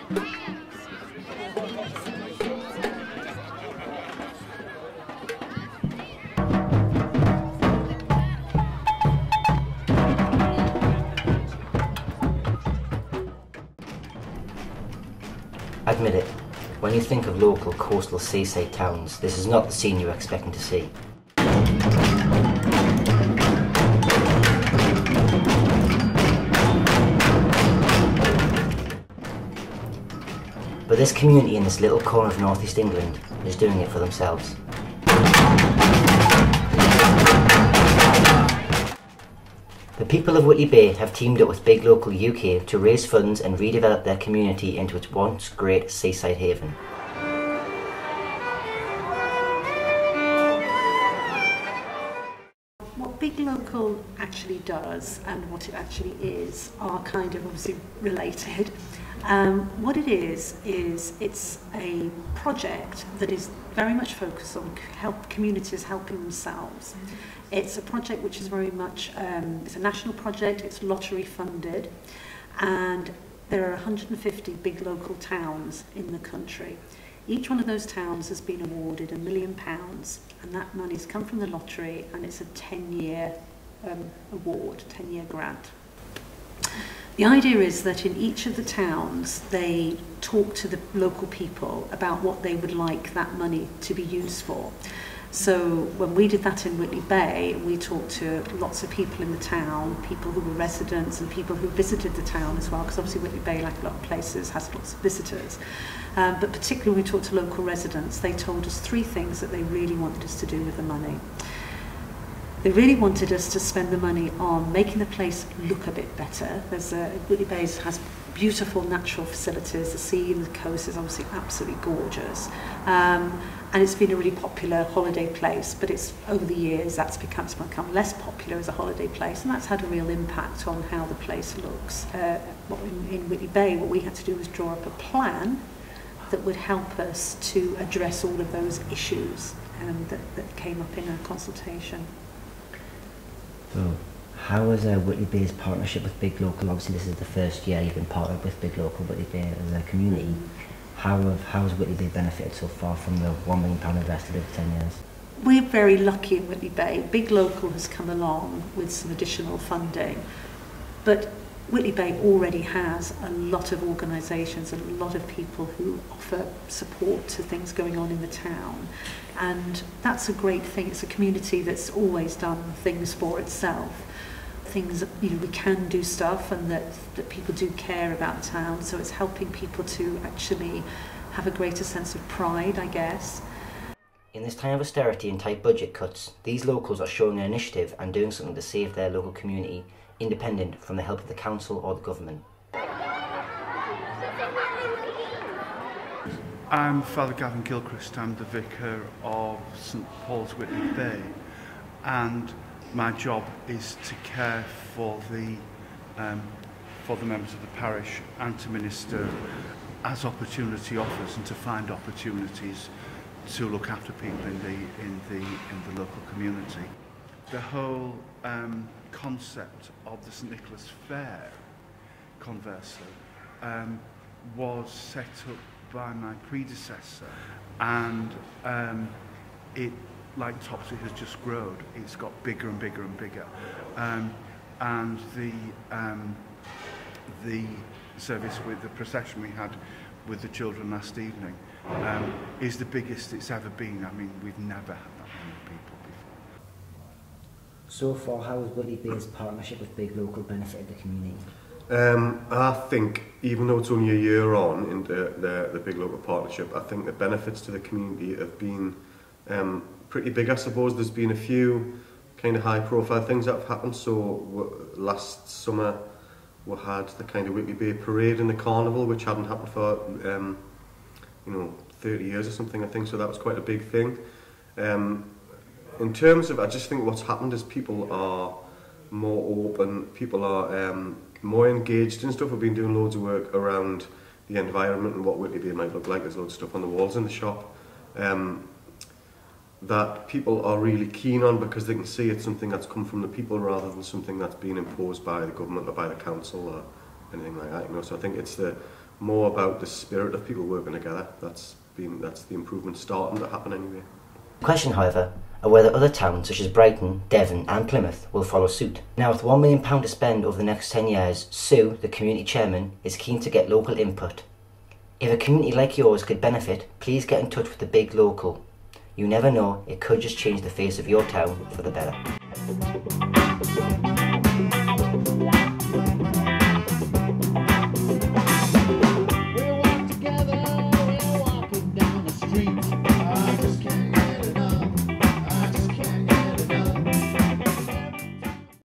Admit it, when you think of local coastal seaside towns, this is not the scene you're expecting to see. But this community in this little corner of northeast England is doing it for themselves. The people of Whitley Bay have teamed up with Big Local UK to raise funds and redevelop their community into its once great seaside haven. What Big Local actually does and what it actually is are kind of obviously related. What it is it's a project that is very much focused on communities helping themselves. It's a project which is very much, it's a national project, it's lottery funded, and there are 150 big local towns in the country. Each one of those towns has been awarded £1 million, and that money's come from the lottery, and it's a 10-year award, 10-year grant. The idea is that in each of the towns they talk to the local people about what they would like that money to be used for. So when we did that in Whitley Bay, we talked to lots of people in the town, people who were residents and people who visited the town as well, because obviously Whitley Bay, like a lot of places, has lots of visitors. But particularly when we talked to local residents, they told us 3 things that they really wanted us to do with the money. They really wanted us to spend the money on making the place look a bit better. Whitley Bay has beautiful natural facilities. The sea and the coast is obviously absolutely gorgeous. And it's been a really popular holiday place, but it's over the years that's become less popular as a holiday place, and that's had a real impact on how the place looks. In Whitley Bay, what we had to do was draw up a plan that would help us to address all of those issues that came up in our consultation. So, how has Whitley Bay's partnership with Big Local, obviously this is the first year you've been partnered with Big Local, Whitley Bay as a community, how has Whitley Bay benefited so far from the £1 million invested over 10 years? We're very lucky in Whitley Bay. Big Local has come along with some additional funding, but Whitley Bay already has a lot of organisations and a lot of people who offer support to things going on in the town, and that's a great thing. It's a community that's always done things for itself. Things, we can do stuff, and that people do care about the town, so it's helping people to actually have a greater sense of pride, I guess. In this time of austerity and tight budget cuts, these locals are showing an initiative and doing something to save their local community, independent from the help of the council or the government. I'm Father Gavin Gilchrist. I'm the vicar of St Paul's Whitley Bay, and my job is to care for the members of the parish and to minister as opportunity offers and to find opportunities to look after people in the local community. The whole concept of the St Nicholas Fair, conversely, was set up by my predecessor, and it, like Topsy, has just grown. It's got bigger and bigger and bigger, and the service with the procession we had with the children last evening is the biggest it's ever been. I mean, we've never had that many people before. So far, how has Whitley Bay's partnership with Big Local benefited the community? I think, even though it's only a year on into the Big Local partnership, I think the benefits to the community have been pretty big, I suppose. There's been a few kind of high-profile things that have happened. So last summer we had the kind of Whitley Bay parade in the carnival, which hadn't happened for 30 years or something, I think. So that was quite a big thing. In terms of, I just think what's happened is people are more open, people are more engaged and stuff. We've been doing loads of work around the environment and what Whitley Bay might look like. There's loads of stuff on the walls in the shop that people are really keen on, because they can see it's something that's come from the people rather than something that's been imposed by the government or by the council or anything like that. So I think it's more about the spirit of people working together. That's the improvement starting to happen anyway. The question, however, are whether other towns such as Brighton, Devon and Plymouth will follow suit. Now, with £1 million to spend over the next 10 years, Sue, the community chairman, is keen to get local input. If a community like yours could benefit, please get in touch with the big local. You never know, it could just change the face of your town for the better.